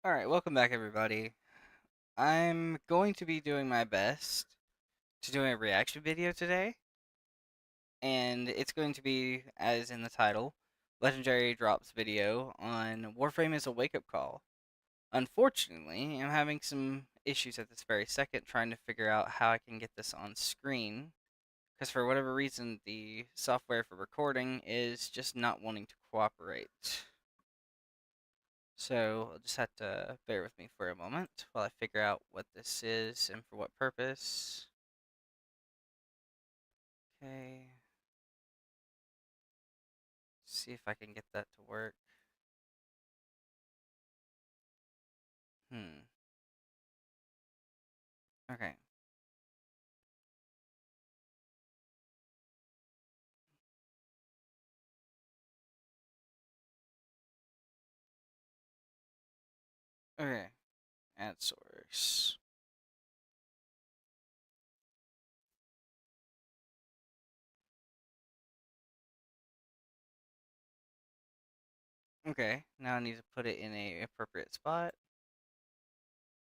Alright, welcome back everybody. I'm going to be doing my best to do a reaction video today, and it's going to be, as in the title, Legendary Drops video on Warframe is a Wake-Up Call. Unfortunately, I'm having some issues at this very second trying to figure out how I can get this on screen, because for whatever reason, the software for recording is just not wanting to cooperate. So I'll just have to bear with me for a moment while I figure out what this is and for what purpose. Okay. See if I can get that to work. Hmm. Okay. Okay. Add source. Okay. Now I need to put it in a appropriate spot.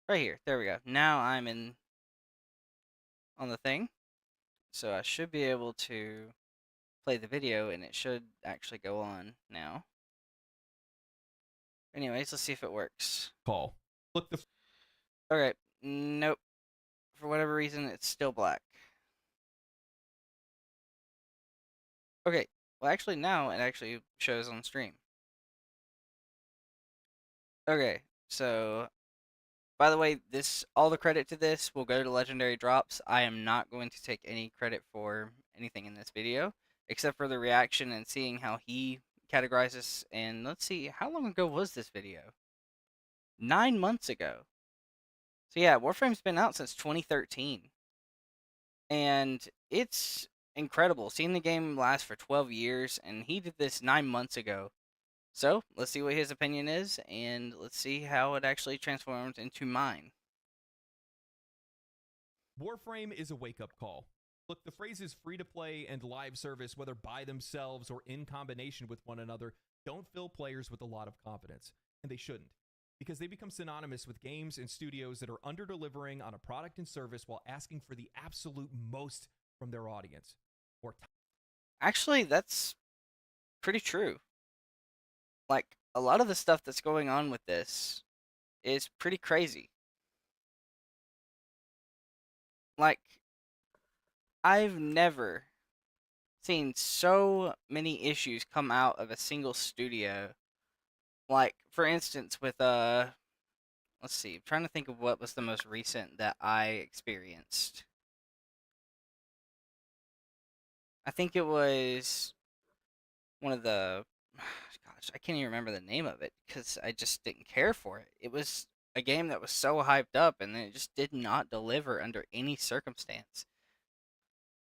Right here. There we go. Now I'm in on the thing. So I should be able to play the video and it should actually go on now. Anyways, let's see if it works. Call. Look the Okay. Nope. For whatever reason, it's still black. Okay, well actually now it actually shows on stream. Okay, so by the way, all the credit to this will go to Legendary Drops. I am not going to take any credit for anything in this video, except for the reaction and seeing how he categorizes. And let's see, how long ago was this video? 9 months ago. So yeah, Warframe's been out since 2013. And it's incredible seeing the game last for 12 years, and he did this 9 months ago. So let's see what his opinion is, and let's see how it actually transforms into mine. Warframe is a wake-up call. Look, the phrases free-to-play and live service, whether by themselves or in combination with one another, don't fill players with a lot of confidence, and they shouldn't, because they become synonymous with games and studios that are under-delivering on a product and service while asking for the absolute most from their audience. Actually, that's pretty true. Like, a lot of the stuff that's going on with this is pretty crazy. Like, I've never seen so many issues come out of a single studio. Like, for instance, with, let's see, I'm trying to think of what was the most recent that I experienced. I think it was one of the gosh, I can't even remember the name of it because I just didn't care for it. It was a game that was so hyped up and then it just did not deliver under any circumstance.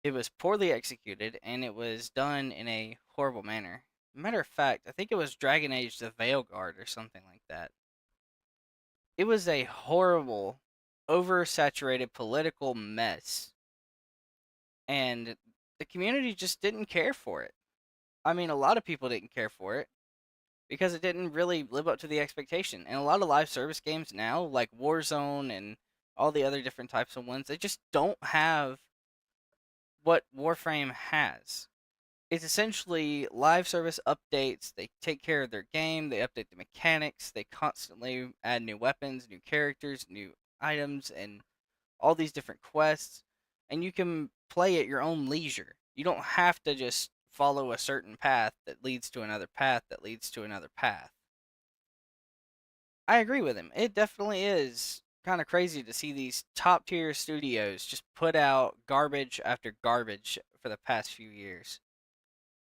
It was poorly executed and it was done in a horrible manner. Matter of fact, I think it was Dragon Age the Veilguard or something like that. It was a horrible, oversaturated political mess. And the community just didn't care for it. I mean, a lot of people didn't care for it because it didn't really live up to the expectation. And a lot of live service games now, like Warzone and all the other different types of ones, they just don't have what Warframe has. It's essentially live service updates. They take care of their game, they update the mechanics, they constantly add new weapons, new characters, new items, and all these different quests. And you can play at your own leisure. You don't have to just follow a certain path that leads to another path that leads to another path. I agree with him. It definitely is kind of crazy to see these top tier studios just put out garbage after garbage for the past few years.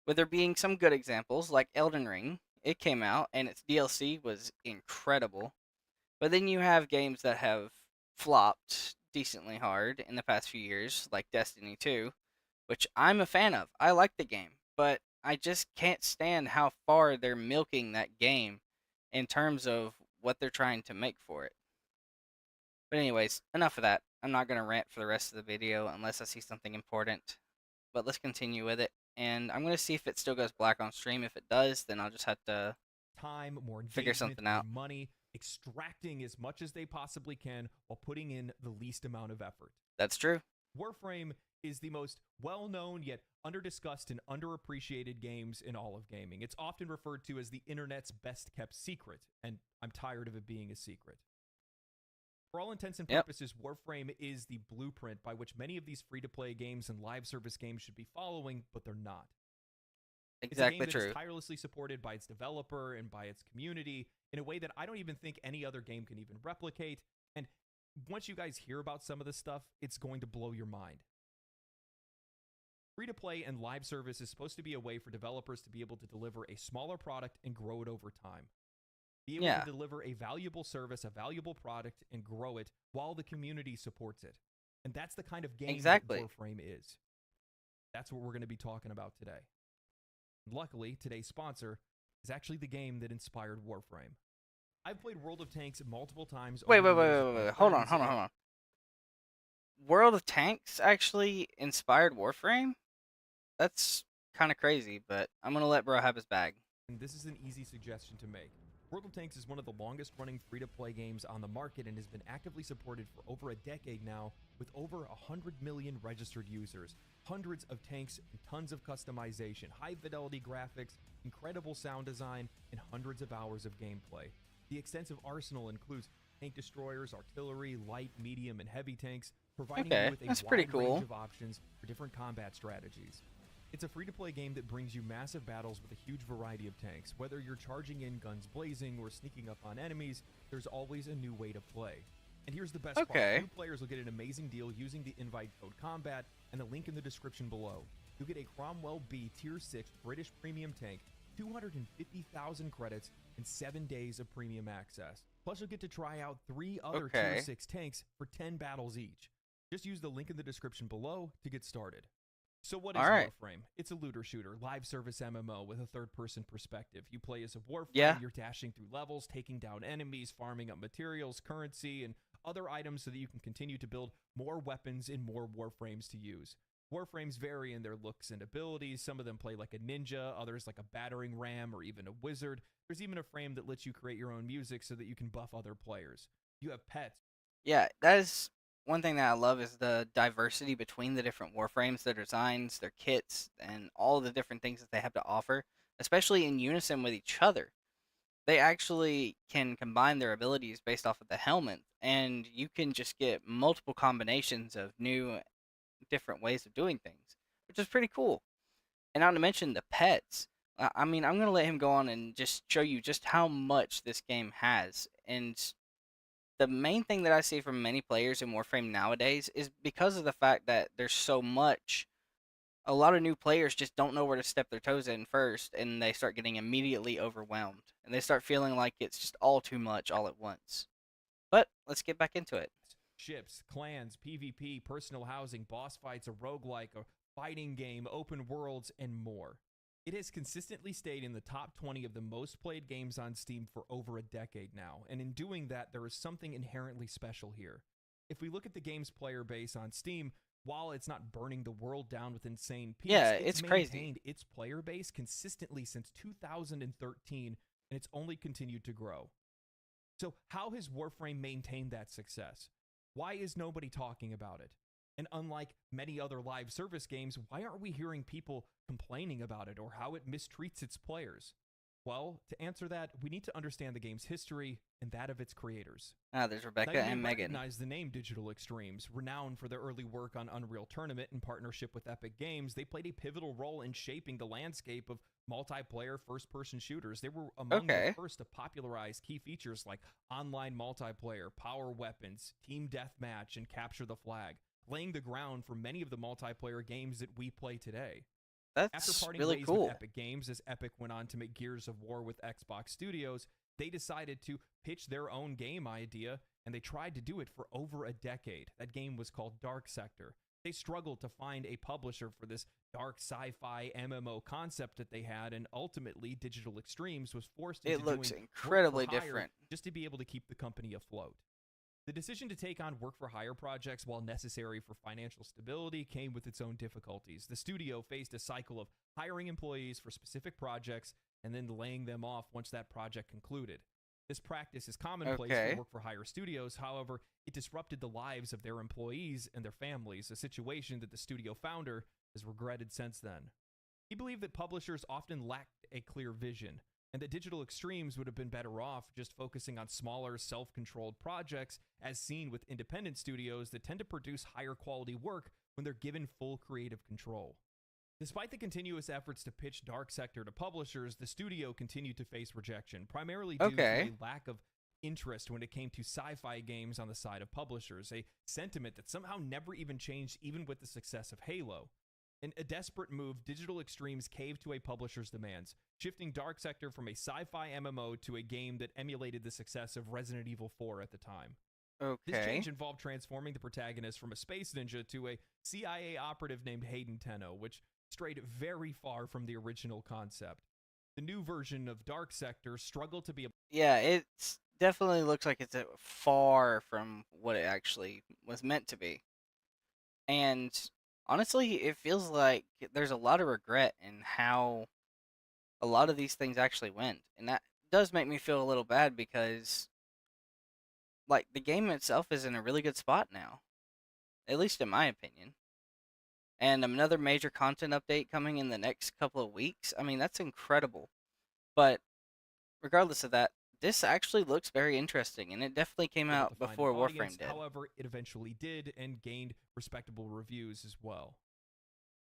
With there being some good examples, like Elden Ring, it came out and its DLC was incredible. But then you have games that have flopped decently hard in the past few years, like Destiny 2, which I'm a fan of. I like the game, but I just can't stand how far they're milking that game in terms of what they're trying to make for it. But anyways, enough of that. I'm not going to rant for the rest of the video unless I see something important. But let's continue with it. And I'm going to see if it still goes black on stream. If it does, then I'll just have to time, more figure engagement, something more out. money, extracting as much as they possibly can while putting in the least amount of effort. That's true. Warframe is the most well-known yet under-discussed and underappreciated games in all of gaming. It's often referred to as the internet's best-kept secret, and I'm tired of it being a secret. For all intents and purposes, Warframe is the blueprint by which many of these free-to-play games and live service games should be following, but they're not. Exactly it's a game true. that is tirelessly supported by its developer and by its community in a way that I don't even think any other game can even replicate. And once you guys hear about some of this stuff, it's going to blow your mind. Free-to-play and live service is supposed to be a way for developers to be able to deliver a smaller product and grow it over time. Be able to deliver a valuable service, a valuable product, and grow it while the community supports it. And that's the kind of game that Warframe is. That's what we're going to be talking about today. Luckily, today's sponsor is actually the game that inspired Warframe. I've played World of Tanks multiple times. Wait. Hold on. World of Tanks actually inspired Warframe? That's kind of crazy, but I'm going to let bro have his bag. And this is an easy suggestion to make. World of Tanks is one of the longest running free-to-play games on the market and has been actively supported for over a decade now with over 100 million registered users, hundreds of tanks and tons of customization, high-fidelity graphics, incredible sound design, and hundreds of hours of gameplay. The extensive arsenal includes tank destroyers, artillery, light, medium, and heavy tanks, providing you with a wide range of options for different combat strategies. It's a free-to-play game that brings you massive battles with a huge variety of tanks. Whether you're charging in guns blazing or sneaking up on enemies, there's always a new way to play. And here's the best part. New players will get an amazing deal using the invite code COMBAT and the link in the description below. You'll get a Cromwell B Tier 6 British premium tank, 250,000 credits, and 7 days of premium access. Plus, you'll get to try out 3 other Tier 6 tanks for 10 battles each. Just use the link in the description below to get started. So what is Warframe? It's a looter shooter, live service MMO with a third-person perspective. You play as a Warframe, you're dashing through levels, taking down enemies, farming up materials, currency, and other items so that you can continue to build more weapons and more Warframes to use. Warframes vary in their looks and abilities. Some of them play like a ninja, others like a battering ram or even a wizard. There's even a frame that lets you create your own music so that you can buff other players. You have pets. Yeah, that is one thing that I love is the diversity between the different Warframes, their designs, their kits, and all the different things that they have to offer, especially in unison with each other. They actually can combine their abilities based off of the helmet, and you can just get multiple combinations of new, different ways of doing things, which is pretty cool. And not to mention the pets. I mean, I'm going to let him go on and just show you just how much this game has. And the main thing that I see from many players in Warframe nowadays is because of the fact that there's so much, a lot of new players just don't know where to step their toes in first, and they start getting immediately overwhelmed. And they start feeling like it's just all too much all at once. But let's get back into it. Ships, clans, PvP, personal housing, boss fights, a roguelike, a fighting game, open worlds, and more. It has consistently stayed in the top 20 of the most played games on Steam for over a decade now, and in doing that, there is something inherently special here. If we look at the game's player base on Steam, while it's not burning the world down with insane peaks, it's maintained its player base consistently since 2013, and it's only continued to grow. So how has Warframe maintained that success? Why is nobody talking about it? And unlike many other live service games, why aren't we hearing people complaining about it or how it mistreats its players? Well, to answer that, we need to understand the game's history and that of its creators. There's Rebecca and Megan. Recognize the name Digital Extremes. Renowned for their early work on Unreal Tournament in partnership with Epic Games, they played a pivotal role in shaping the landscape of multiplayer first-person shooters. They were among the first to popularize key features like online multiplayer, power weapons, team deathmatch, and capture the flag, laying the ground for many of the multiplayer games that we play today. After parting ways with Epic Games, as Epic went on to make Gears of War with Xbox Studios, they decided to pitch their own game idea, and they tried to do it for over a decade. That game was called Dark Sector. They struggled to find a publisher for this dark sci-fi MMO concept that they had, and ultimately Digital Extremes was forced into doing incredibly different just to be able to keep the company afloat. The decision to take on work-for-hire projects, while necessary for financial stability, came with its own difficulties. The studio faced a cycle of hiring employees for specific projects and then laying them off once that project concluded. This practice is commonplace for Okay. work-for-hire studios. However, it disrupted the lives of their employees and their families, a situation that the studio founder has regretted since then. He believed that publishers often lacked a clear vision, and that Digital Extremes would have been better off just focusing on smaller, self-controlled projects, as seen with independent studios that tend to produce higher quality work when they're given full creative control. Despite the continuous efforts to pitch Dark Sector to publishers, the studio continued to face rejection, primarily due to Okay. a lack of interest when it came to sci-fi games on the side of publishers, a sentiment that somehow never even changed even with the success of Halo. In a desperate move, Digital Extremes caved to a publisher's demands, shifting Dark Sector from a sci-fi MMO to a game that emulated the success of Resident Evil 4 at the time. This Okay. change involved transforming the protagonist from a space ninja to a CIA operative named Hayden Tenno, which strayed very far from the original concept. The new version of Dark Sector struggled to be Yeah, it's definitely looks like it's far from what it actually was meant to be. And honestly, it feels like there's a lot of regret in how a lot of these things actually went. And that does make me feel a little bad because like the game itself is in a really good spot now, at least in my opinion. And another major content update coming in the next couple of weeks. I mean, that's incredible. But regardless of that, this actually looks very interesting, and it definitely came able to out find an before audience. Warframe did. However, it eventually did and gained respectable reviews as well.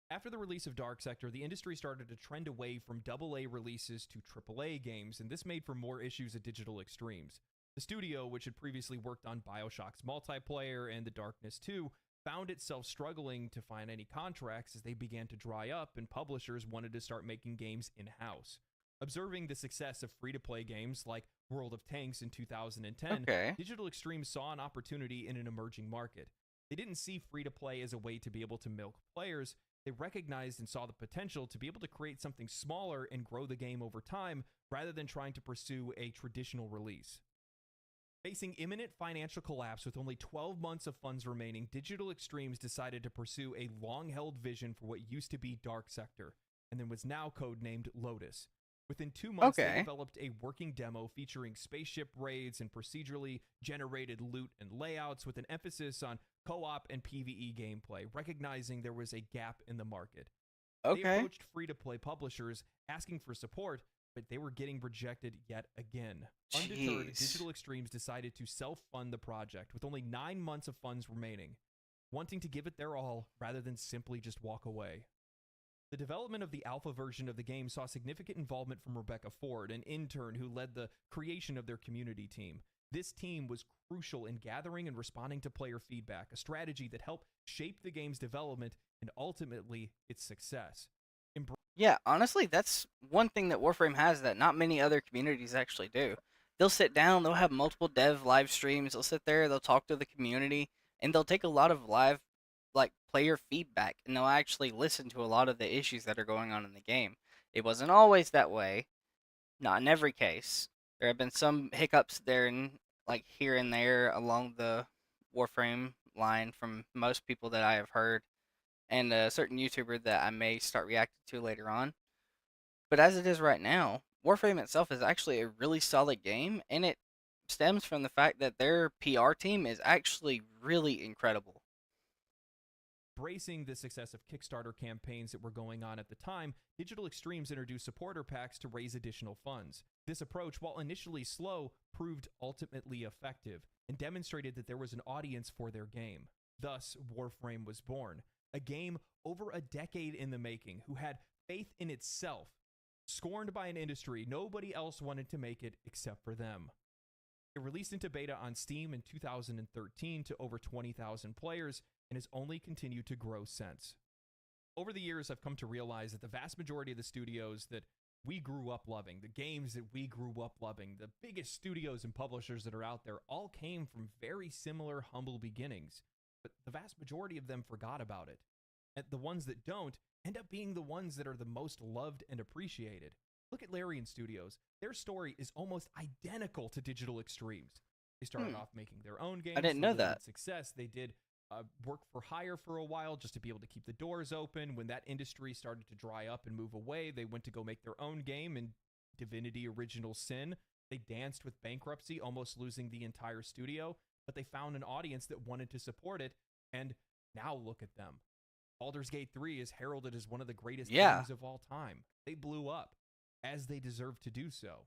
After the release of Dark Sector, the industry started to trend away from AA releases to AAA games, and this made for more issues at Digital Extremes. The studio, which had previously worked on BioShock's multiplayer and The Darkness 2, found itself struggling to find any contracts as they began to dry up and publishers wanted to start making games in-house. Observing the success of free-to-play games like World of Tanks in 2010, Okay. Digital Extremes saw an opportunity in an emerging market. They didn't see free-to-play as a way to be able to milk players. They recognized and saw the potential to be able to create something smaller and grow the game over time rather than trying to pursue a traditional release. Facing imminent financial collapse with only 12 months of funds remaining, Digital Extremes decided to pursue a long-held vision for what used to be Dark Sector, and then was now codenamed Lotus. Within 2 months, they Okay. developed a working demo featuring spaceship raids and procedurally generated loot and layouts with an emphasis on co-op and PvE gameplay, recognizing there was a gap in the market. They Okay. approached free-to-play publishers asking for support, but they were getting rejected yet again. Undeterred, Jeez. Digital Extremes decided to self-fund the project with only 9 months of funds remaining, wanting to give it their all rather than simply just walk away. The development of the alpha version of the game saw significant involvement from Rebecca Ford, an intern who led the creation of their community team. This team was crucial in gathering and responding to player feedback, a strategy that helped shape the game's development and ultimately its success. Yeah, honestly, that's one thing that Warframe has that not many other communities actually do. They'll sit down, they'll have multiple dev live streams, they'll sit there, they'll talk to the community, and they'll take a lot of live like player feedback and they'll actually listen to a lot of the issues that are going on in the game. It wasn't always that way, not in every case. There have been some hiccups there and like here and there along the Warframe line from most people that I have heard and a certain YouTuber that I may start reacting to later on. But as it is right now, Warframe itself is actually a really solid game, and it stems from the fact that their PR team is actually really incredible. Embracing the success of Kickstarter campaigns that were going on at the time, Digital Extremes introduced supporter packs to raise additional funds. This approach, while initially slow, proved ultimately effective and demonstrated that there was an audience for their game. Thus, Warframe was born, a game over a decade in the making, who had faith in itself. Scorned by an industry, nobody else wanted to make it except for them. It released into beta on Steam in 2013 to over 20,000 players and has only continued to grow since. Over the years, I've come to realize that the vast majority of the studios that we grew up loving, the games that we grew up loving, the biggest studios and publishers that are out there all came from very similar humble beginnings, but the vast majority of them forgot about it. And the ones that don't end up being the ones that are the most loved and appreciated. Look at Larian Studios. Their story is almost identical to Digital Extremes. They started Hmm, off making their own I games. didn't For know limited that. success. They did work for hire for a while just to be able to keep the doors open. When that industry started to dry up and move away, they went to go make their own game in Divinity Original Sin. They danced with bankruptcy, almost losing the entire studio, but they found an audience that wanted to support it, and now look at them. Baldur's Gate 3 is heralded as one of the greatest Yeah. games of all time. They blew up, as they deserve to do so.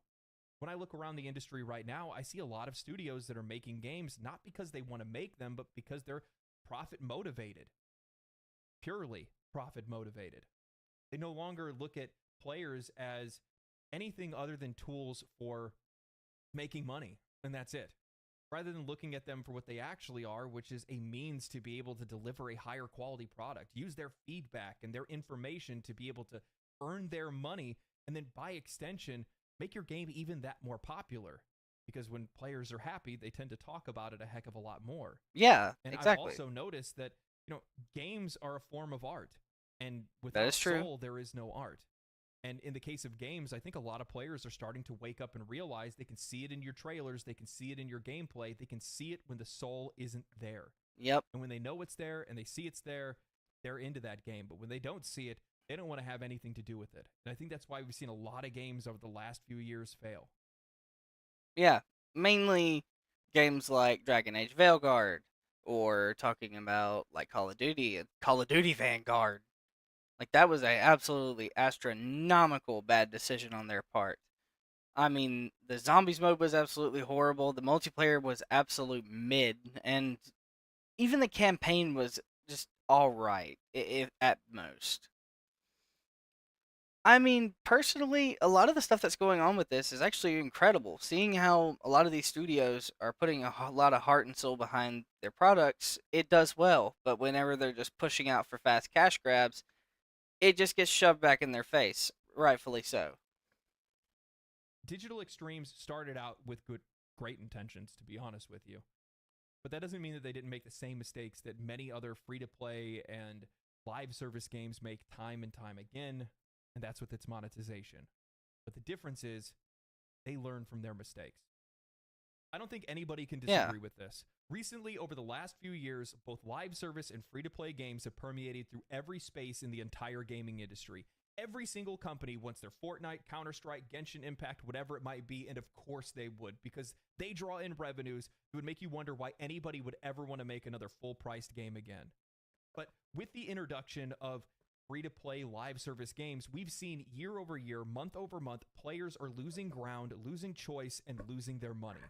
When I look around the industry right now, I see a lot of studios that are making games not because they want to make them, but because they're profit motivated. Purely profit motivated. They no longer look at players as anything other than tools for making money, and that's it. Rather than looking at them for what they actually are, which is a means to be able to deliver a higher quality product, use their feedback and their information to be able to earn their money, and then by extension, make your game even that more popular. Because when players are happy, they tend to talk about it a heck of a lot more. Yeah, And I've exactly. also noticed that, games are a form of art. And That is without true. soul, there is no art. And in the case of games, I think a lot of players are starting to wake up and realize they can see it in your trailers, they can see it in your gameplay, they can see it when the soul isn't there. Yep. And when they know it's there and they see it's there, they're into that game. But when they don't see it, they don't want to have anything to do with it. And I think that's why we've seen a lot of games over the last few years fail. Yeah. Mainly games like Dragon Age Veilguard, or talking about like Call of Duty and Call of Duty Vanguard. Like that was a absolutely astronomical bad decision on their part. I mean, the zombies mode was absolutely horrible. The multiplayer was absolute mid, and even the campaign was just all right, if at most. I mean, personally, a lot of the stuff that's going on with this is actually incredible. Seeing how a lot of these studios are putting a lot of heart and soul behind their products, it does well. But whenever they're just pushing out for fast cash grabs, it just gets shoved back in their face, rightfully so. Digital Extremes started out with great intentions, to be honest with you. But that doesn't mean that they didn't make the same mistakes that many other free-to-play and live service games make time and time again, and that's with its monetization. But the difference is they learn from their mistakes. I don't think anybody can Yeah, disagree with this. Recently, over the last few years, both live service and free-to-play games have permeated through every space in the entire gaming industry. Every single company wants their Fortnite, Counter-Strike, Genshin Impact, whatever it might be, and of course they would, because they draw in revenues. It would make you wonder why anybody would ever want to make another full-priced game again. But with the introduction of free-to-play live service games, we've seen year over year, month over month, players are losing ground, losing choice, and losing their money.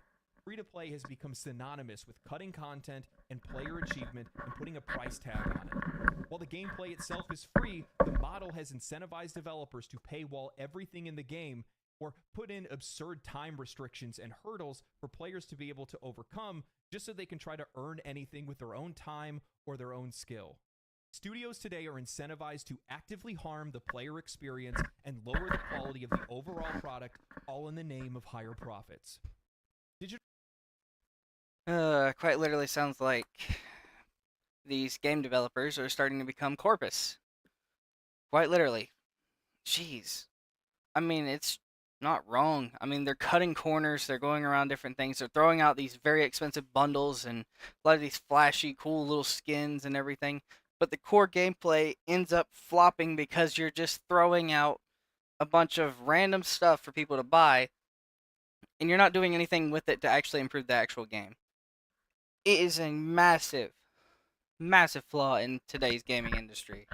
Free-to-play has become synonymous with cutting content and player achievement and putting a price tag on it. While the gameplay itself is free, the model has incentivized developers to paywall everything in the game or put in absurd time restrictions and hurdles for players to be able to overcome just so they can try to earn anything with their own time or their own skill. Studios today are incentivized to actively harm the player experience and lower the quality of the overall product, all in the name of higher profits. quite literally sounds like these game developers are starting to become corpus. Quite literally. Jeez. I mean, it's not wrong. I mean, they're cutting corners, they're going around different things, they're throwing out these very expensive bundles and a lot of these flashy, cool little skins and everything. But the core gameplay ends up flopping because you're just throwing out a bunch of random stuff for people to buy, and you're not doing anything with it to actually improve the actual game. It is a massive, massive flaw in today's gaming industry.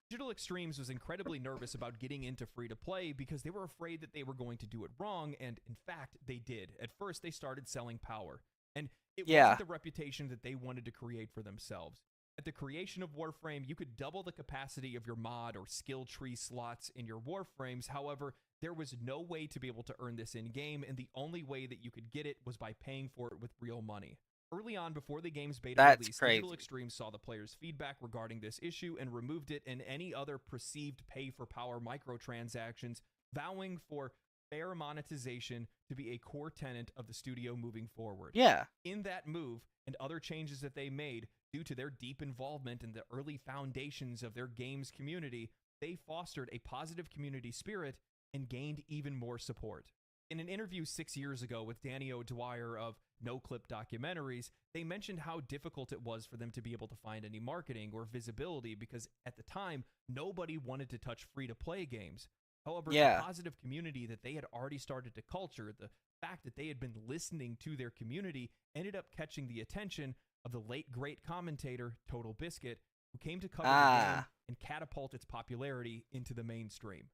Digital Extremes was incredibly nervous about getting into free-to-play because they were afraid that they were going to do it wrong, and in fact, they did. At first, they started selling power, and it Yeah, wasn't the reputation that they wanted to create for themselves. At the creation of Warframe, you could double the capacity of your mod or skill tree slots in your Warframes. However, there was no way to be able to earn this in-game, and the only way that you could get it was by paying for it with real money. Early on, before the game's beta that's release, Digital crazy. Extremes saw the players' feedback regarding this issue and removed it and any other perceived pay-for-power microtransactions, vowing for fair monetization to be a core tenet of the studio moving forward. Yeah, In that move, and other changes that they made due to their deep involvement in the early foundations of their game's community, they fostered a positive community spirit and gained even more support. In an interview 6 years ago with Danny O'Dwyer of No Clip Documentaries, they mentioned how difficult it was for them to be able to find any marketing or visibility because at the time, nobody wanted to touch free-to-play games. However, the Yeah. positive community that they had already started to culture, the fact that they had been listening to their community, ended up catching the attention of the late great commentator Total Biscuit, who came to cover the game Ah, and catapult its popularity into the mainstream.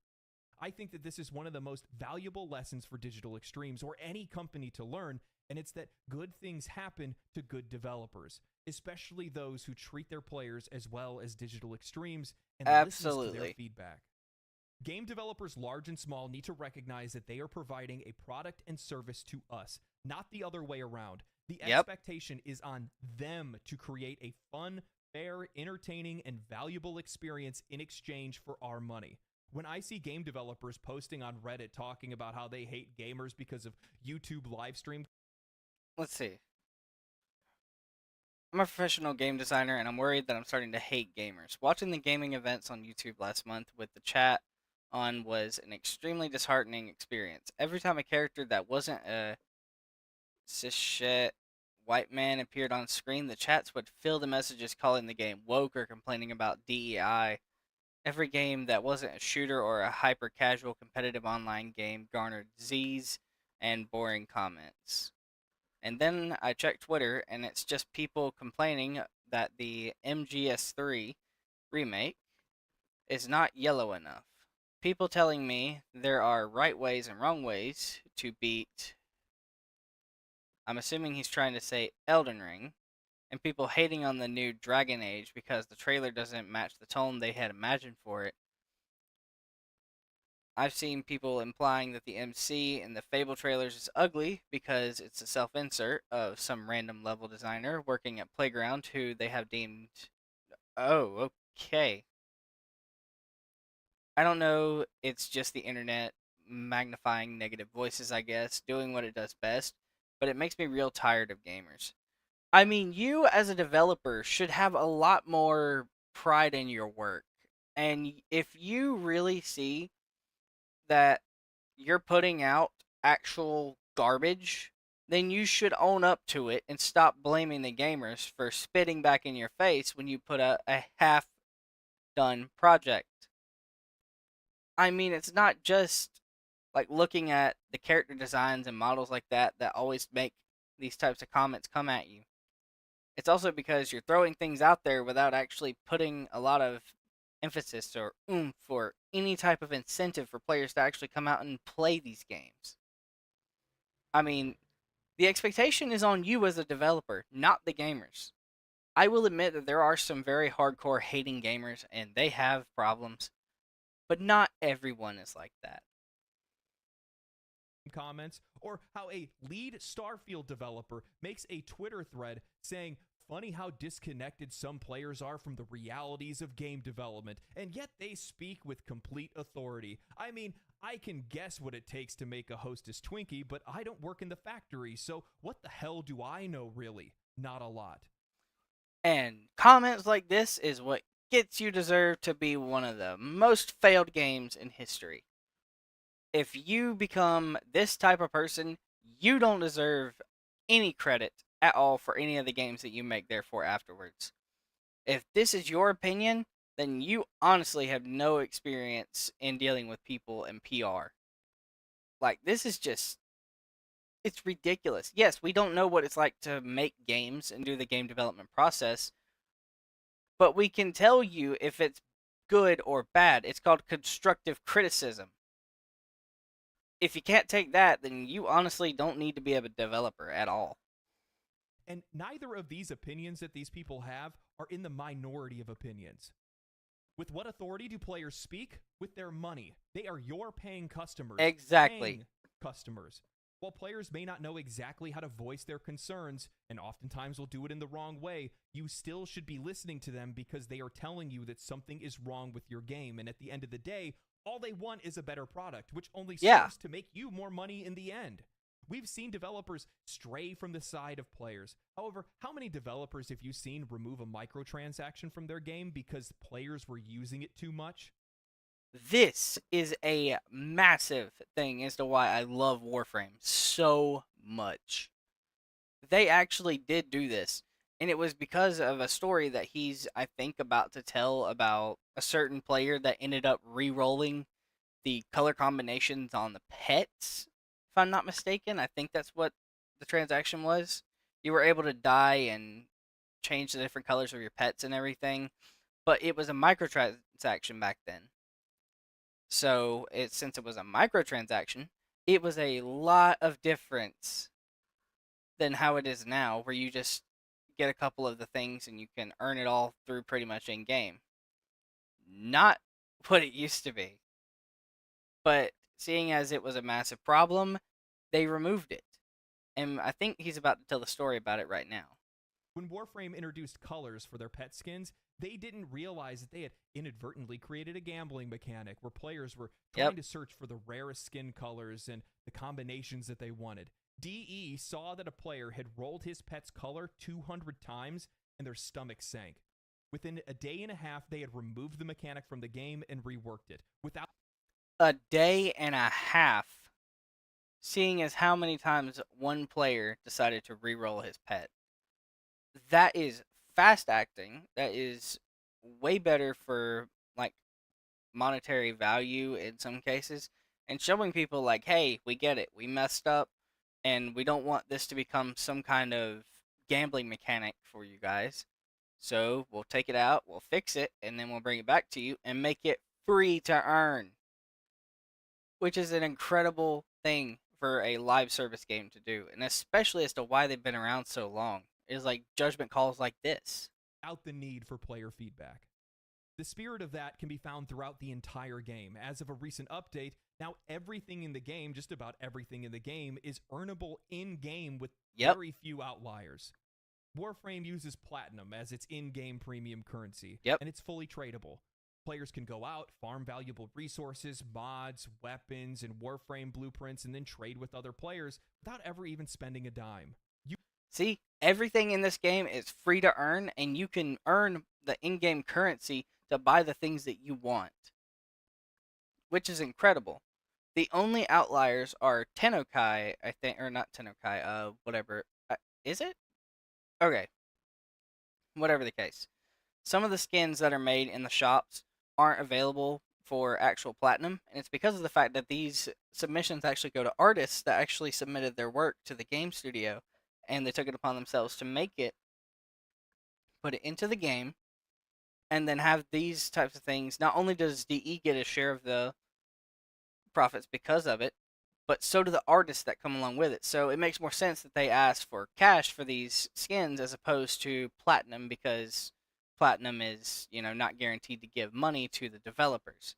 I think that this is one of the most valuable lessons for digital extremes or any company to learn, and it's that good things happen to good developers, especially those who treat their players as well as digital extremes and listens to their absolutely. feedback. Game developers, large and small, need to recognize that they are providing a product and service to us, not the other way around. The Yep. expectation is on them to create a fun, fair, entertaining, and valuable experience in exchange for our money. When I see game developers posting on Reddit talking about how they hate gamers because of YouTube live stream. Let's see. I'm a professional game designer and I'm worried that I'm starting to hate gamers. Watching the gaming events on YouTube last month with the chat on was an extremely disheartening experience. Every time a character that wasn't a cishet white man appeared on screen, the chats would fill the messages calling the game woke or complaining about DEI. Every game that wasn't a shooter or a hyper casual competitive online game garnered Z's and boring comments. And then I checked Twitter, and it's just people complaining that the MGS3 remake is not yellow enough. People telling me there are right ways and wrong ways to beat. I'm assuming he's trying to say Elden Ring, and people hating on the new Dragon Age because the trailer doesn't match the tone they had imagined for it. I've seen people implying that the MC in the Fable trailers is ugly because it's a self insert of some random level designer working at Playground who they have deemed. Oh, okay. I don't know, it's just the internet magnifying negative voices, I guess, doing what it does best, but it makes me real tired of gamers. I mean, you as a developer should have a lot more pride in your work. And if you really see that you're putting out actual garbage, then you should own up to it and stop blaming the gamers for spitting back in your face when you put a half done project. I mean, it's not just like looking at the character designs and models like that that always make these types of comments come at you. It's also because you're throwing things out there without actually putting a lot of emphasis or oomph or any type of incentive for players to actually come out and play these games. I mean, the expectation is on you as a developer, not the gamers. I will admit that there are some very hardcore hating gamers and they have problems, but not everyone is like that. Comments, or how a lead Starfield developer makes a Twitter thread saying, funny how disconnected some players are from the realities of game development, and yet they speak with complete authority. I mean, I can guess what it takes to make a Hostess Twinkie, but I don't work in the factory, so what the hell do I know, really? Not a lot. And comments like this is what gets you deserved to be one of the most failed games in history. If you become this type of person, you don't deserve any credit at all for any of the games that you make, therefore, afterwards. If this is your opinion, then you honestly have no experience in dealing with people and PR. Like, this is just. It's ridiculous. Yes, we don't know what it's like to make games and do the game development process, but we can tell you if it's good or bad. It's called constructive criticism. If you can't take that, then you honestly don't need to be a developer at all. And neither of these opinions that these people have are in the minority of opinions. With what authority do players speak? With their money. They are your paying customers. Exactly. Paying customers. While players may not know exactly how to voice their concerns, and oftentimes will do it in the wrong way, you still should be listening to them because they are telling you that something is wrong with your game. And at the end of the day, all they want is a better product, which only Yeah. serves to make you more money in the end. We've seen developers stray from the side of players. However, how many developers have you seen remove a microtransaction from their game because players were using it too much? This is a massive thing as to why I love Warframe so much. They actually did do this, and it was because of a story that he's, I think, about to tell about a certain player that ended up re rolling the color combinations on the pets, if I'm not mistaken. I think that's what the transaction was. You were able to dye and change the different colors of your pets and everything, but it was a microtransaction back then. So since it was a microtransaction, it was a lot of difference than how it is now, where you just get a couple of the things and you can earn it all through pretty much in game. Not what it used to be. But seeing as it was a massive problem, they removed it. And I think he's about to tell the story about it right now. When Warframe introduced colors for their pet skins, they didn't realize that they had inadvertently created a gambling mechanic where players were trying to search for the rarest skin colors and the combinations that they wanted. DE saw that a player had rolled his pet's color 200 times and their stomach sank. Within a day and a half, they had removed the mechanic from the game and reworked it. Without a day and a half, seeing as how many times one player decided to re-roll his pet. That is fast acting. That is way better for like monetary value in some cases, and showing people like, hey, we get it, we messed up, and we don't want this to become some kind of gambling mechanic for you guys. So we'll take it out, we'll fix it, and then we'll bring it back to you and make it free to earn. Which is an incredible thing for a live service game to do, and especially as to why they've been around so long. Is like judgment calls like this. Without the need for player feedback. The spirit of that can be found throughout the entire game. As of a recent update, now everything in the game, just about everything in the game, is earnable in-game with very few outliers. Warframe uses Platinum as its in-game premium currency, and it's fully tradable. Players can go out, farm valuable resources, mods, weapons, and Warframe blueprints, and then trade with other players without ever even spending a dime. See, everything in this game is free to earn, and you can earn the in-game currency to buy the things that you want, which is incredible. The only outliers are Tennokai, I think, or not Tennokai, whatever. Is it? Okay. Whatever the case. Some of the skins that are made in the shops aren't available for actual platinum, and it's because of the fact that these submissions actually go to artists that actually submitted their work to the game studio, and they took it upon themselves to make it, put it into the game, and then have these types of things. Not only does DE get a share of the profits because of it, but so do the artists that come along with it. So it makes more sense that they ask for cash for these skins as opposed to platinum, because platinum is, not guaranteed to give money to the developers.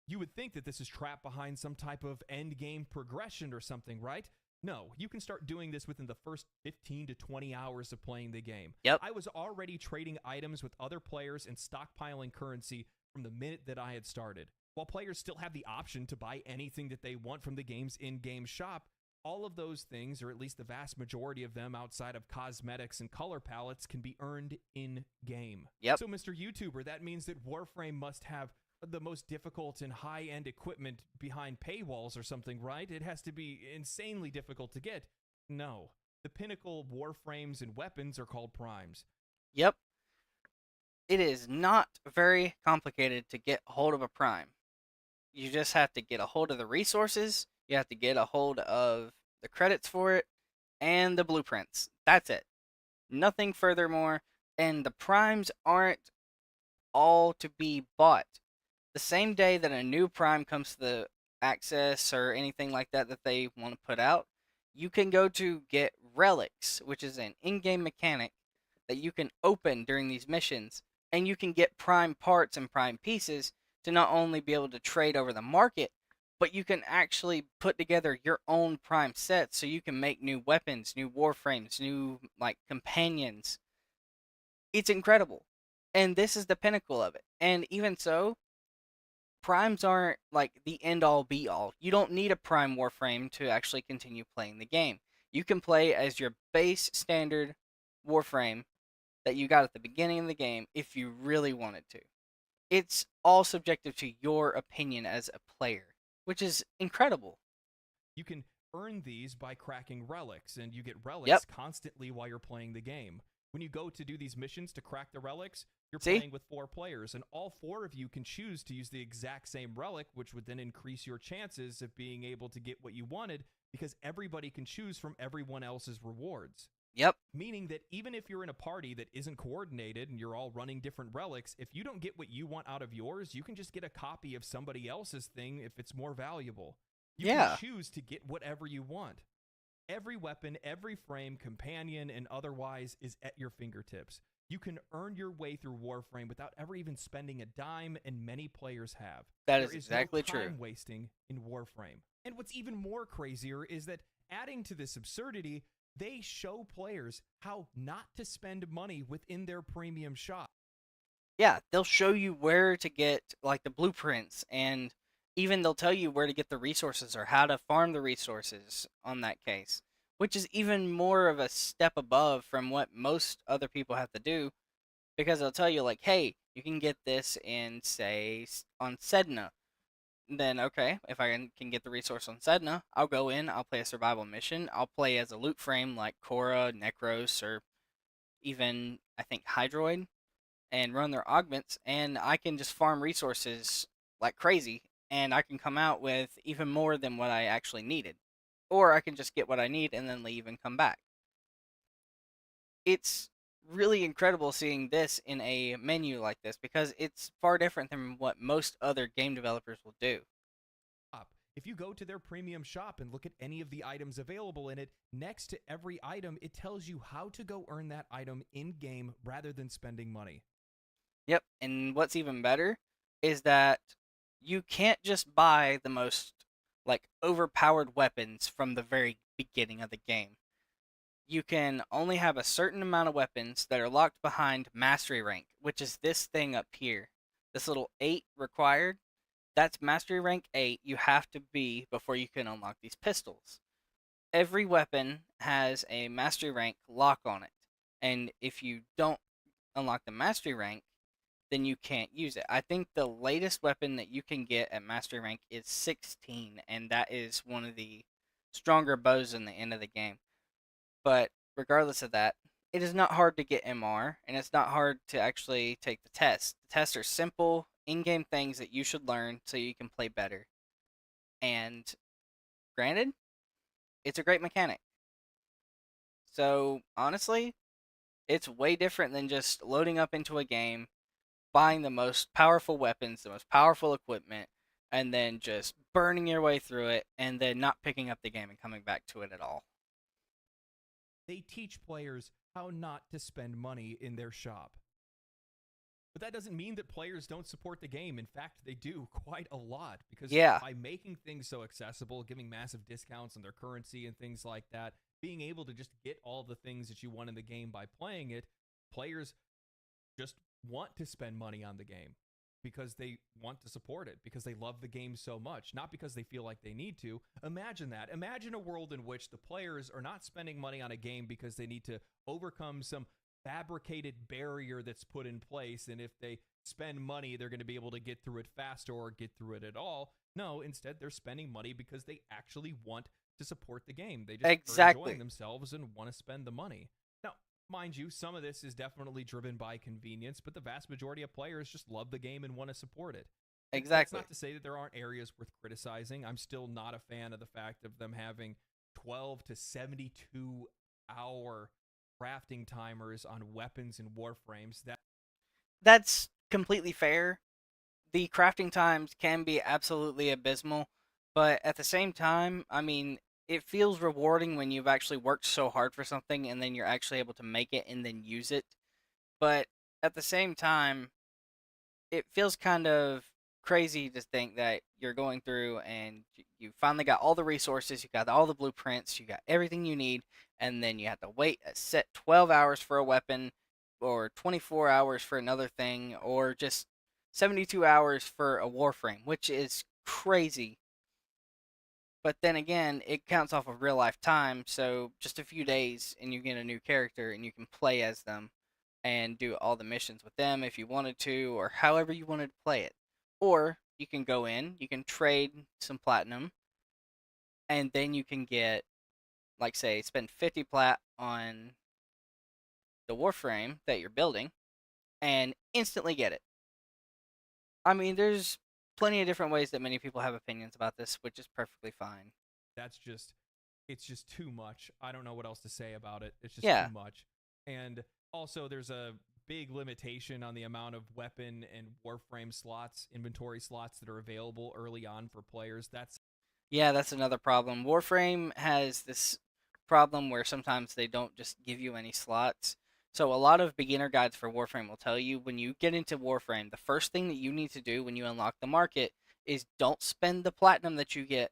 You would think that this is trapped behind some type of end game progression or something, right? No, you can start doing this within the first 15 to 20 hours of playing the game. I was already trading items with other players and stockpiling currency from the minute that I had started. While players still have the option to buy anything that they want from the game's in-game shop, all of those things, or at least the vast majority of them outside of cosmetics and color palettes, can be earned in-game. So, Mr. YouTuber, that means that Warframe must have the most difficult and high-end equipment behind paywalls or something, right? It has to be insanely difficult to get. No. The pinnacle Warframes and weapons are called primes. Yep. It is not very complicated to get a hold of a prime. You just have to get a hold of the resources, you have to get a hold of the credits for it, and the blueprints. That's it. Nothing furthermore, and the primes aren't all to be bought. The same day that a new prime comes to the access or anything like that that they want to put out, you can go to get relics, which is an in-game mechanic that you can open during these missions, and you can get prime parts and prime pieces to not only be able to trade over the market, but you can actually put together your own prime sets, so you can make new weapons, new warframes, new companions. It's incredible, and this is the pinnacle of it. And even so, primes aren't the end all be all. You don't need a prime warframe to actually continue playing the game. You can play as your base standard warframe that you got at the beginning of the game if you really wanted to. It's all subjective to your opinion as a player, which is incredible. You can earn these by cracking relics, and you get relics constantly while you're playing the game. When you go to do these missions to crack the relics, you're See? playing with 4 players, and all 4 of you can choose to use the exact same relic, which would then increase your chances of being able to get what you wanted because everybody can choose from everyone else's rewards. Yep. Meaning that even if you're in a party that isn't coordinated and you're all running different relics, if you don't get what you want out of yours, you can just get a copy of somebody else's thing if it's more valuable. You can Yeah. choose to get whatever you want. Every weapon, every frame, companion, and otherwise is at your fingertips. You can earn your way through Warframe without ever even spending a dime, and many players have. That There is is no exactly true. time wasting in Warframe. And what's even more crazier is that adding to this absurdity, they show players how not to spend money within their premium shop. Yeah, they'll show you where to get like the blueprints, and even they'll tell you where to get the resources or how to farm the resources on that case, which is even more of a step above from what most other people have to do, because they'll tell you like, hey, you can get this in say on Sedna. Then okay, if I can get the resource on Sedna, I'll go in, I'll play a survival mission, I'll play as a loot frame like Korra, Necros, or even I think Hydroid, and run their augments, and I can just farm resources like crazy, and I can come out with even more than what I actually needed. Or I can just get what I need and then leave and come back. It's really incredible seeing this in a menu like this because it's far different than what most other game developers will do. If you go to their premium shop and look at any of the items available in it, next to every item, it tells you how to go earn that item in-game rather than spending money. Yep, and what's even better is that you can't just buy the most like overpowered weapons from the very beginning of the game. You can only have a certain amount of weapons that are locked behind mastery rank, which is this thing up here. This little 8 required, that's mastery rank 8 you have to be before you can unlock these pistols. Every weapon has a mastery rank lock on it, and if you don't unlock the mastery rank, then you can't use it. I think the latest weapon that you can get at mastery rank is 16, and that is one of the stronger bows in the end of the game. But regardless of that, it is not hard to get MR, and it's not hard to actually take the test. The tests are simple, in-game things that you should learn so you can play better. And granted, it's a great mechanic. So honestly, it's way different than just loading up into a game, buying the most powerful weapons, the most powerful equipment, and then just burning your way through it, and then not picking up the game and coming back to it at all. They teach players how not to spend money in their shop. But that doesn't mean that players don't support the game. In fact, they do quite a lot because Yeah, by making things so accessible, giving massive discounts on their currency and things like that, being able to just get all the things that you want in the game by playing it, players just want to spend money on the game because they want to support it, because they love the game so much, not because they feel like they need to. Imagine that. Imagine a world in which the players are not spending money on a game because they need to overcome some fabricated barrier that's put in place, and if they spend money, they're going to be able to get through it faster or get through it at all. No, instead, they're spending money because they actually want to support the game. They just are exactly. enjoying themselves and want to spend the money. Now, mind you, some of this is definitely driven by convenience, but the vast majority of players just love the game and want to support it. And that's Exactly. not to say that there aren't areas worth criticizing. I'm still not a fan of the fact of them having 12 to 72 hour crafting timers on weapons and warframes. That's completely fair. The crafting times can be absolutely abysmal, but at the same time, I mean, it feels rewarding when you've actually worked so hard for something and then you're actually able to make it and then use it. But at the same time, it feels kind of crazy to think that you're going through and you finally got all the resources, you got all the blueprints, you got everything you need, and then you have to wait a set 12 hours for a weapon, or 24 hours for another thing, or just 72 hours for a warframe, which is crazy. But then again, it counts off of real life time, so just a few days and you get a new character and you can play as them and do all the missions with them if you wanted to, or however you wanted to play it. Or you can go in, you can trade some platinum, and then you can get, like, say, spend 50 plat on the Warframe that you're building and instantly get it. I mean, there's plenty of different ways that many people have opinions about this, which is perfectly fine. That's just it's just too much. I don't know what else to say about it. It's just too Yeah, much. And also there's a big limitation on the amount of weapon and Warframe slots, inventory slots that are available early on for players. That's yeah, that's another problem. Warframe has this problem where sometimes they don't just give you any slots. So a lot of beginner guides for Warframe will tell you when you get into Warframe, the first thing that you need to do when you unlock the market is don't spend the platinum that you get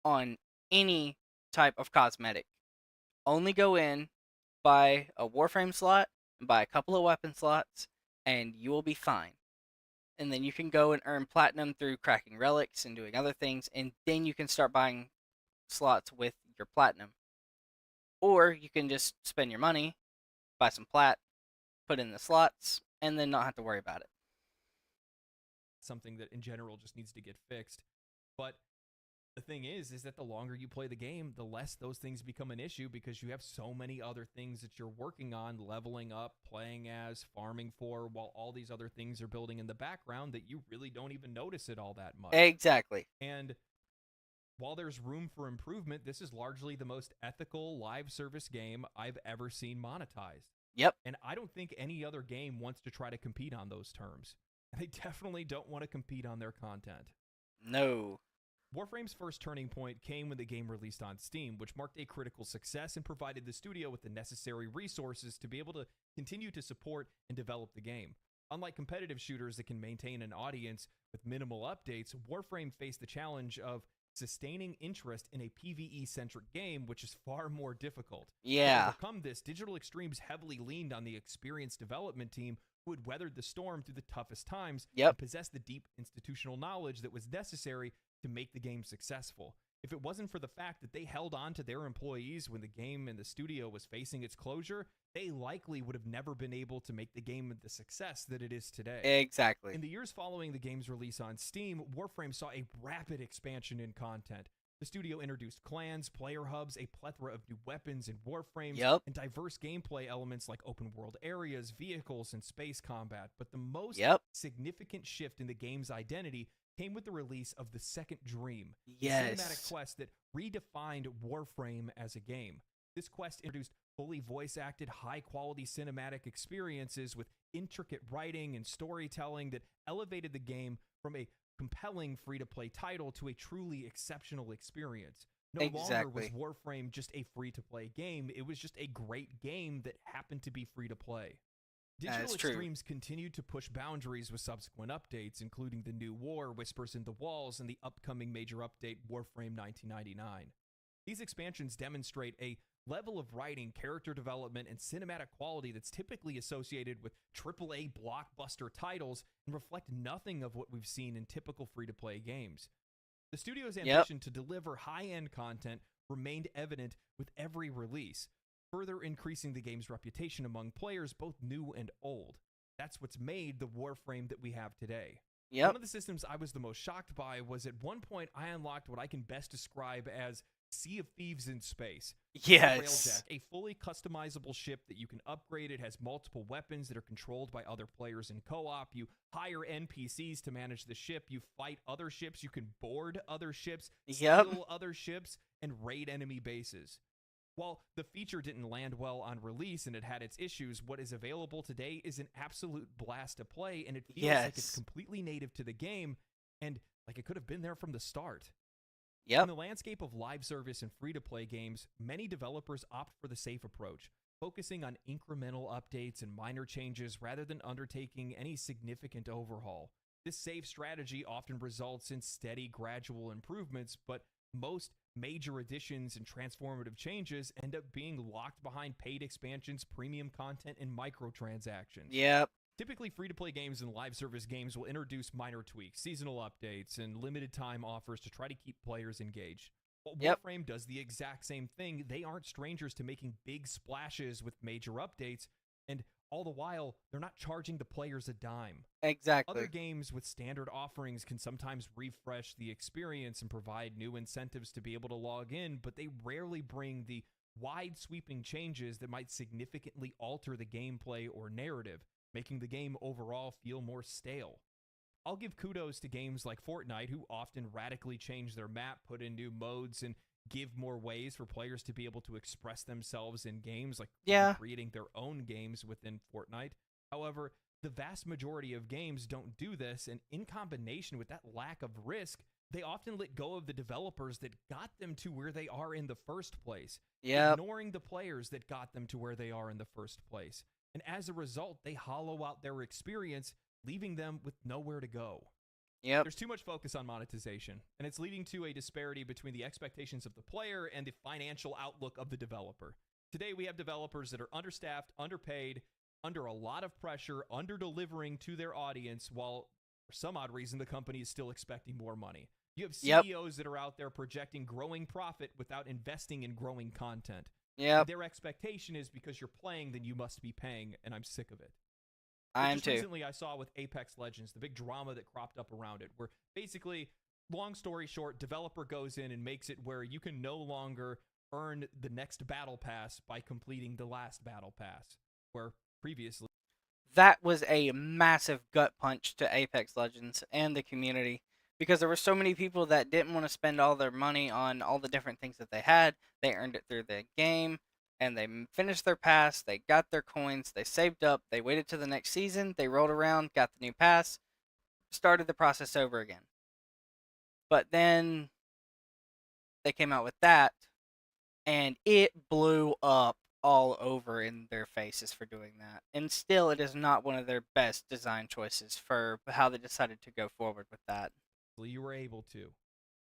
on any type of cosmetic. Only go in, buy a Warframe slot, and buy a couple of weapon slots, and you will be fine. And then you can go and earn platinum through cracking relics and doing other things, and then you can start buying slots with your platinum. Or you can just spend your money, buy some plat, put in the slots, and then not have to worry about it. something that in general just needs to get fixed. But the thing is that the longer you play the game, the less those things become an issue because you have so many other things that you're working on, leveling up, playing as, farming for, while all these other things are building in the background that you really don't even notice it all that much. Exactly. And while there's room for improvement, this is largely the most ethical live service game I've ever seen monetized. Yep. And I don't think any other game wants to try to compete on those terms. They definitely don't want to compete on their content. No. Warframe's first turning point came when the game released on Steam, which marked a critical success and provided the studio with the necessary resources to be able to continue to support and develop the game. Unlike competitive shooters that can maintain an audience with minimal updates, Warframe faced the challenge of sustaining interest in a PvE-centric game, which is far more difficult. To Yeah. overcome this, Digital Extremes heavily leaned on the experienced development team who had weathered the storm through the toughest times Yep. and possessed the deep institutional knowledge that was necessary to make the game successful. If it wasn't for the fact that they held on to their employees when the game and the studio was facing its closure, they likely would have never been able to make the game the success that it is today. Exactly. In the years following the game's release on Steam, Warframe saw a rapid expansion in content. The studio introduced clans, player hubs, a plethora of new weapons and warframes, Yep. and diverse gameplay elements like open world areas, vehicles, and space combat. But the most Yep. significant shift in the game's identity came with the release of the Second Dream, a cinematic Yes. quest that redefined Warframe as a game. This quest introduced fully voice-acted, high-quality cinematic experiences with intricate writing and storytelling that elevated the game from a compelling free-to-play title to a truly exceptional experience. No longer was Exactly. Warframe just a free-to-play game, it was just a great game that happened to be free-to-play. Digital That's true. Extremes continued to push boundaries with subsequent updates, including the new war, Whispers in the Walls, and the upcoming major update, Warframe 1999. These expansions demonstrate a level of writing, character development, and cinematic quality that's typically associated with AAA blockbuster titles and reflect nothing of what we've seen in typical free-to-play games. The studio's Yep. ambition to deliver high-end content remained evident with every release, further increasing the game's reputation among players both new and old. That's what's made the Warframe that we have today. Yep. One of the systems I was the most shocked by was at one point I unlocked what I can best describe as Sea of Thieves in space. Yes. Railjack, a fully customizable ship that you can upgrade. It has multiple weapons that are controlled by other players in co-op. You hire NPCs to manage the ship. You fight other ships. You can board other ships, Yep. steal other ships, and raid enemy bases. While the feature didn't land well on release and it had its issues, what is available today is an absolute blast to play, and it feels like it's Yes. completely native to the game and like it could have been there from the start. In Yep. the landscape of live service and free-to-play games, many developers opt for the safe approach, focusing on incremental updates and minor changes rather than undertaking any significant overhaul. This safe strategy often results in steady, gradual improvements, but most major additions and transformative changes end up being locked behind paid expansions, premium content, and microtransactions. Yep. Typically, free-to-play games and live service games will introduce minor tweaks, seasonal updates, and limited time offers to try to keep players engaged. While Yep. Warframe does the exact same thing, they aren't strangers to making big splashes with major updates, and all the while, they're not charging the players a dime. Exactly. Other games with standard offerings can sometimes refresh the experience and provide new incentives to be able to log in, but they rarely bring the wide sweeping changes that might significantly alter the gameplay or narrative, making the game overall feel more stale. I'll give kudos to games like Fortnite, who often radically change their map, put in new modes, and give more ways for players to be able to express themselves in games, like Yeah. creating their own games within Fortnite. However, the vast majority of games don't do this, and in combination with that lack of risk, they often let go of the developers that got them to where they are in the first place, Yep. ignoring the players that got them to where they are in the first place. And as a result, they hollow out their experience, leaving them with nowhere to go. Yep. There's too much focus on monetization, and it's leading to a disparity between the expectations of the player and the financial outlook of the developer. Today, we have developers that are understaffed, underpaid, under a lot of pressure, under-delivering to their audience, while for some odd reason the company is still expecting more money. You have Yep. CEOs that are out there projecting growing profit without investing in growing content. Yep. And their expectation is because you're playing, then you must be paying, and I'm sick of it. I am Just too. recently I saw with Apex Legends, the big drama that cropped up around it, where basically, long story short, developer goes in and makes it where you can no longer earn the next battle pass by completing the last battle pass, where previously That was a massive gut punch to Apex Legends and the community because there were so many people that didn't want to spend all their money on all the different things that they had. They earned it through the game and they finished their pass, they got their coins, they saved up, they waited till the next season, they rolled around, got the new pass, started the process over again. But then they came out with that and it blew up all over in their faces for doing that. And still, it is not one of their best design choices for how they decided to go forward with that. you were able to.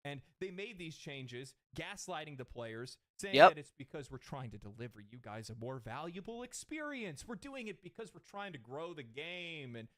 And they made these changes, gaslighting the players, saying Yep. that it's because we're trying to deliver you guys a more valuable experience. We're doing it because we're trying to grow the game, and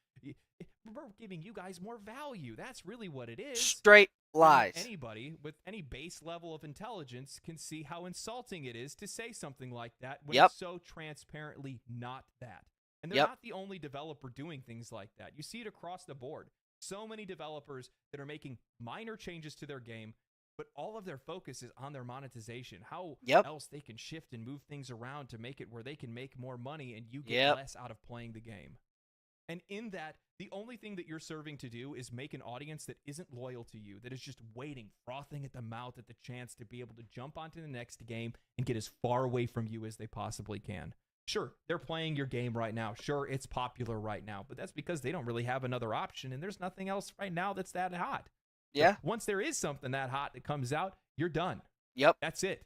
we're giving you guys more value. That's really what it is. Straight And lies. anybody with any base level of intelligence can see how insulting it is to say something like that when Yep. it's so transparently not that. And they're Yep. not the only developer doing things like that. You see it across the board. So many developers that are making minor changes to their game, but all of their focus is on their monetization. How Yep. else they can shift and move things around to make it where they can make more money and you get Yep. less out of playing the game. And in that, the only thing that you're serving to do is make an audience that isn't loyal to you, that is just waiting, frothing at the mouth at the chance to be able to jump onto the next game and get as far away from you as they possibly can. Sure, they're playing your game right now. Sure, it's popular right now, but that's because they don't really have another option, and there's nothing else right now that's that hot. Yeah. But once there is something that hot that comes out, you're done. Yep. That's it.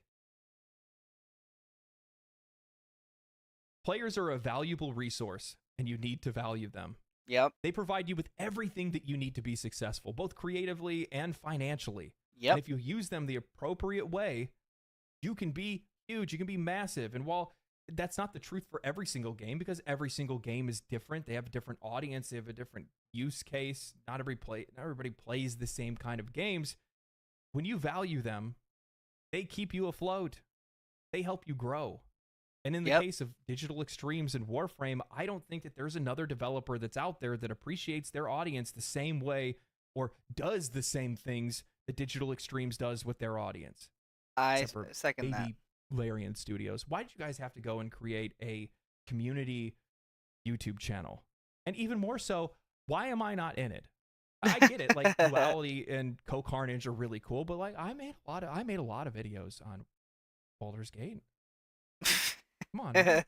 Players are a valuable resource, and you need to value them. Yep. They provide you with everything that you need to be successful, both creatively and financially. Yep. And if you use them the appropriate way, you can be huge, you can be massive. And while that's not the truth for every single game, because every single game is different, they have a different audience, they have a different use case, not everybody plays the same kind of games. When you value them, they keep you afloat. They help you grow. And in the Yep. case of Digital Extremes and Warframe, I don't think that there's another developer that's out there that appreciates their audience the same way or does the same things that Digital Extremes does with their audience. I Except for second that. maybe Larian Studios. Why did you guys have to go and create a community YouTube channel? And even more so, why am I not in it? I get it. Like Duality and Co-Carnage are really cool, but like I made a lot of videos on Baldur's Gate. Come on. Man.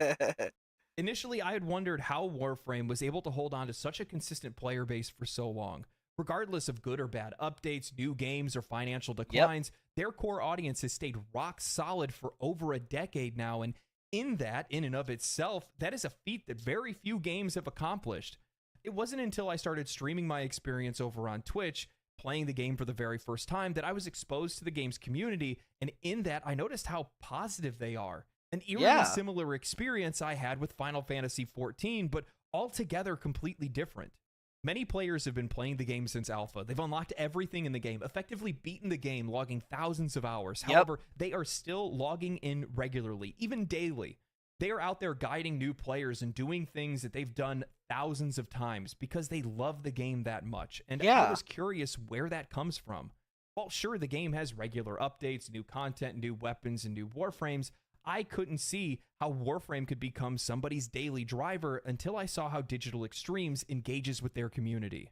Initially, I had wondered how Warframe was able to hold on to such a consistent player base for so long. Regardless of good or bad updates, new games, or financial declines, their core audience has stayed rock solid for over a decade now. And in and of itself, that is a feat that very few games have accomplished. It wasn't until I started streaming my experience over on Twitch, playing the game for the very first time, that I was exposed to the game's community. And in that, I noticed how positive they are. An eerily similar experience I had with Final Fantasy XIV, but altogether completely different. Many players have been playing the game since alpha. They've unlocked everything in the game, effectively beaten the game, logging thousands of hours. However, they are still logging in regularly, even daily. They are out there guiding new players and doing things that they've done thousands of times because they love the game that much. And I was curious where that comes from. Well, sure, the game has regular updates, new content, new weapons, and new warframes. I couldn't see how Warframe could become somebody's daily driver until I saw how Digital Extremes engages with their community.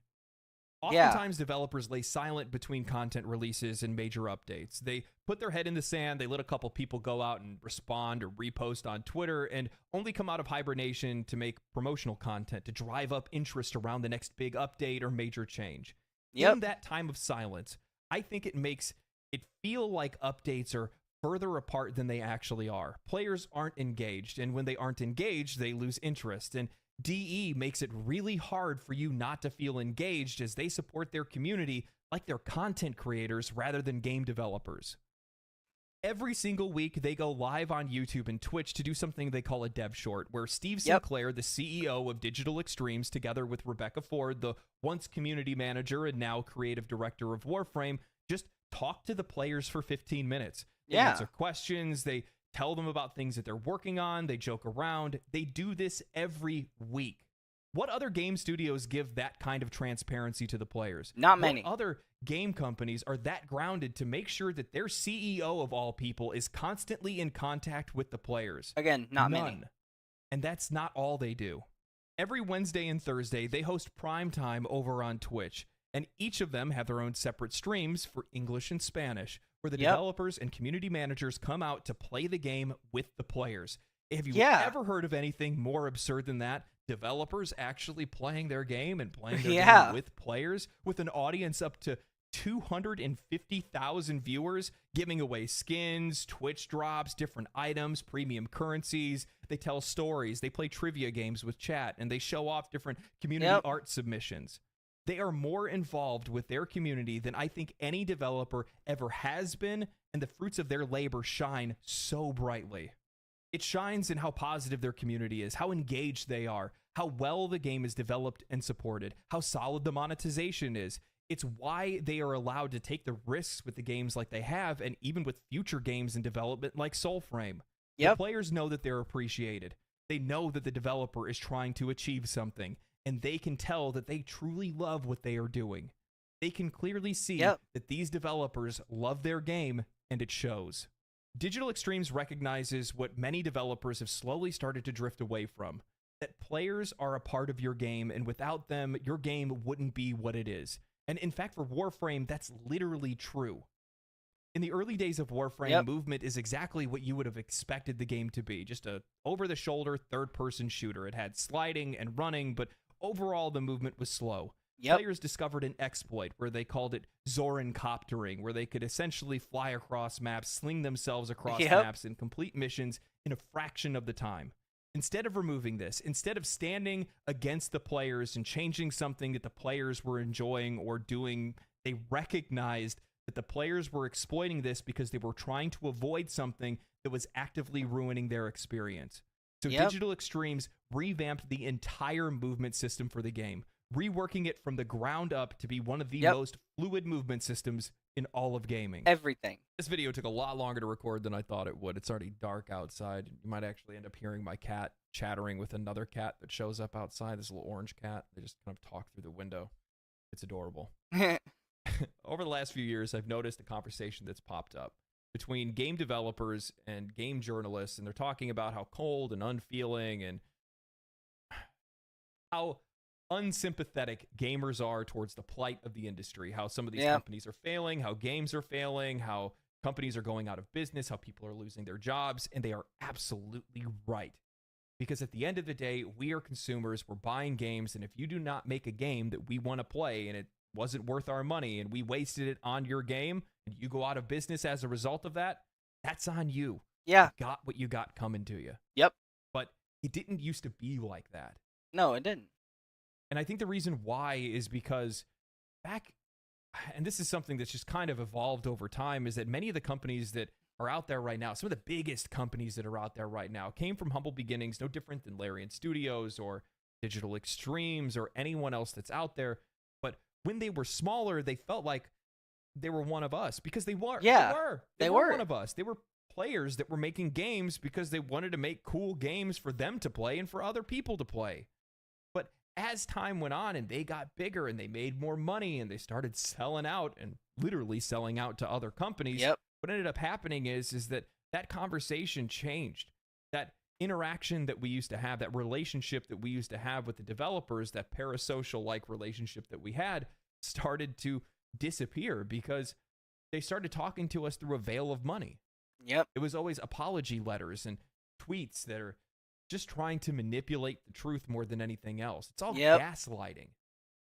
Yeah. Oftentimes, developers lay silent between content releases and major updates. They put their head in the sand, they let a couple people go out and respond or repost on Twitter, and only come out of hibernation to make promotional content to drive up interest around the next big update or major change. Yep. In that time of silence, I think it makes it feel like updates are further apart than they actually are. Players aren't engaged, and when they aren't engaged, they lose interest. And DE makes it really hard for you not to feel engaged as they support their community like they're content creators rather than game developers. Every single week, they go live on YouTube and Twitch to do something they call a dev short, where Steve Sinclair, the CEO of Digital Extremes, together with Rebecca Ford, the once community manager and now creative director of Warframe, just talk to the players for 15 minutes. They answer questions, they tell them about things that they're working on, they joke around. They do this every week. What other game studios give that kind of transparency to the players? Not many. What other game companies are that grounded to make sure that their CEO of all people is constantly in contact with the players? Again, not None. many. And that's not all they do. Every Wednesday and Thursday, they host Prime Time over on Twitch, and each of them have their own separate streams for English and Spanish, where the developers and community managers come out to play the game with the players. Have you ever heard of anything more absurd than that? Developers actually playing their game and playing their game with players, with an audience up to 250,000 viewers, giving away skins, Twitch drops, different items, premium currencies. They tell stories, they play trivia games with chat, and they show off different community art submissions. They are more involved with their community than I think any developer ever has been, and the fruits of their labor shine so brightly. It shines in how positive their community is, how engaged they are, how well the game is developed and supported, how solid the monetization is. It's why they are allowed to take the risks with the games like they have, and even with future games in development like Soulframe. The players know that they're appreciated. They know that the developer is trying to achieve something, and they can tell that they truly love what they are doing. They can clearly see that these developers love their game, and it shows. Digital Extremes recognizes what many developers have slowly started to drift away from, that players are a part of your game, and without them, your game wouldn't be what it is. And in fact, for Warframe, that's literally true. In the early days of Warframe, movement is exactly what you would have expected the game to be, just a over-the-shoulder, third-person shooter. It had sliding and running, but overall, the movement was slow. Players discovered an exploit where they called it Zoran coptering, where they could essentially fly across maps, sling themselves across maps, and complete missions in a fraction of the time. Instead of removing this, instead of standing against the players and changing something that the players were enjoying or doing, they recognized that the players were exploiting this because they were trying to avoid something that was actively ruining their experience. So Digital Extremes revamped the entire movement system for the game, reworking it from the ground up to be one of the most fluid movement systems in all of gaming. Everything. This video took a lot longer to record than I thought it would. It's already dark outside. You might actually end up hearing my cat chattering with another cat that shows up outside, this little orange cat. They just kind of talk through the window. It's adorable. Over the last few years, I've noticed a conversation that's popped up between game developers and game journalists, and they're talking about how cold and unfeeling and how unsympathetic gamers are towards the plight of the industry, how some of these companies are failing, how games are failing, how companies are going out of business, how people are losing their jobs, and they are absolutely right. Because at the end of the day, we are consumers, we're buying games, and if you do not make a game that we want to play and it wasn't worth our money and we wasted it on your game and you go out of business as a result of that, that's on you. You got what you got coming to you. But it didn't used to be like that. No, it didn't. And I think the reason why is because back, and this is something that's just kind of evolved over time, is that many of the companies that are out there right now, some of the biggest companies that are out there right now, came from humble beginnings, no different than Larian Studios or Digital Extremes or anyone else that's out there. But when they were smaller, they felt like they were one of us because they were. They were one of us. They were players that were making games because they wanted to make cool games for them to play and for other people to play. But as time went on and they got bigger and they made more money and they started selling out and literally selling out to other companies, what ended up happening is that that conversation changed. That interaction that we used to have, that relationship that we used to have with the developers, that parasocial like relationship that we had, started to disappear because they started talking to us through a veil of money. Yep. It was always apology letters and tweets that are just trying to manipulate the truth more than anything else. It's all gaslighting.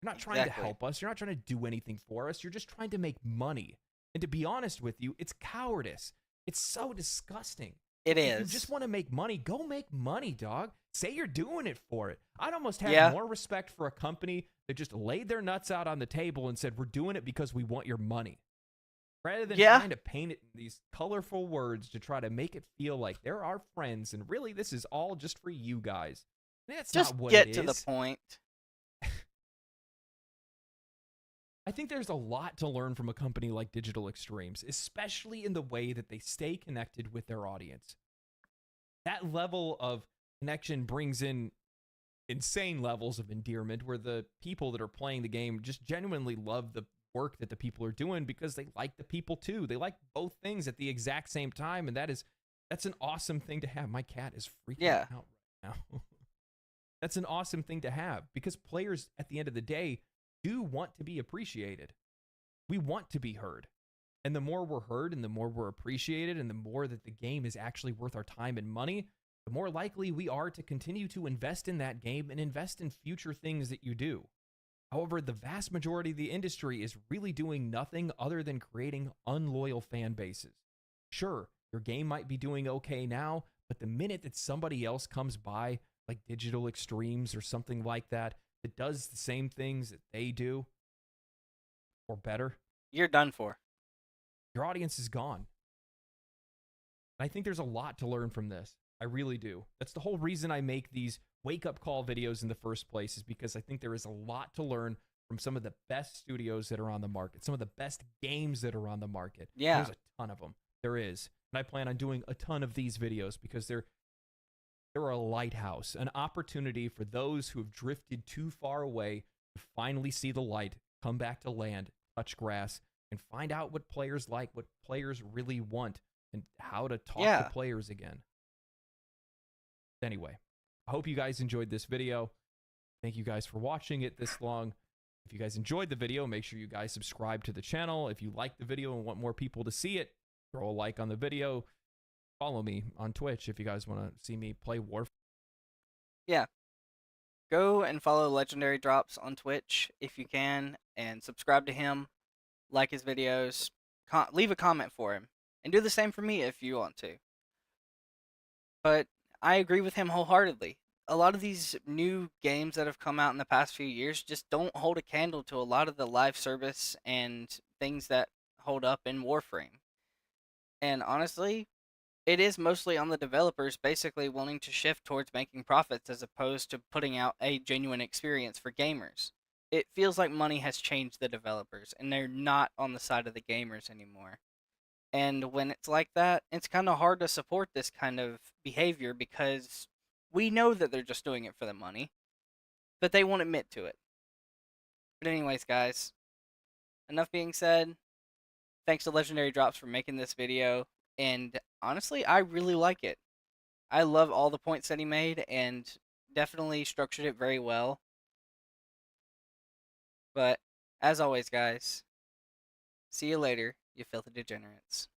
You're not trying to help us. You're not trying to do anything for us. You're just trying to make money. And to be honest with you, it's cowardice. It's so disgusting. It is. If you just want to make money, go make money, dog. Say you're doing it for it. I'd almost have more respect for a company that just laid their nuts out on the table and said, we're doing it because we want your money. Rather than trying to paint it in these colorful words to try to make it feel like they're our friends and really this is all just for you guys. That's just not what get it to is. the point. I think there's a lot to learn from a company like Digital Extremes, especially in the way that they stay connected with their audience. That level of connection brings in insane levels of endearment where the people that are playing the game just genuinely love the work that the people are doing because they like the people too. They like both things at the exact same time, and that's an awesome thing to have. My cat is freaking out right now. That's an awesome thing to have because players at the end of the day do want to be appreciated. We want to be heard. And the more we're heard and the more we're appreciated and the more that the game is actually worth our time and money, the more likely we are to continue to invest in that game and invest in future things that you do. However, the vast majority of the industry is really doing nothing other than creating unloyal fan bases. Sure, your game might be doing okay now, but the minute that somebody else comes by, like Digital Extremes or something like that, that does the same things that they do, or better, you're done for. Your audience is gone. And I think there's a lot to learn from this. I really do. That's the whole reason I make these wake-up call videos in the first place, is because I think there is a lot to learn from some of the best studios that are on the market, some of the best games that are on the market. Yeah. There's a ton of them. There is. And I plan on doing a ton of these videos because they're a lighthouse, an opportunity for those who have drifted too far away to finally see the light, come back to land, touch grass, and find out what players like, what players really want, and how to talk to players again. Anyway, I hope you guys enjoyed this video. Thank you guys for watching it this long. If you guys enjoyed the video, make sure you guys subscribe to the channel. If you like the video and want more people to see it, throw a like on the video. Follow me on Twitch if you guys want to see me play Warframe. Yeah. Go and follow Legendary Drops on Twitch if you can, and subscribe to him, like his videos, leave a comment for him, and do the same for me if you want to. But I agree with him wholeheartedly. A lot of these new games that have come out in the past few years just don't hold a candle to a lot of the live service and things that hold up in Warframe. And honestly, it is mostly on the developers basically wanting to shift towards making profits as opposed to putting out a genuine experience for gamers. It feels like money has changed the developers, and they're not on the side of the gamers anymore. And when it's like that, it's kind of hard to support this kind of behavior because we know that they're just doing it for the money, but they won't admit to it. But anyways, guys, enough being said. Thanks to Legendary Drops for making this video, and honestly, I really like it. I love all the points that he made, and definitely structured it very well. But, as always, guys, see you later, you filthy degenerates.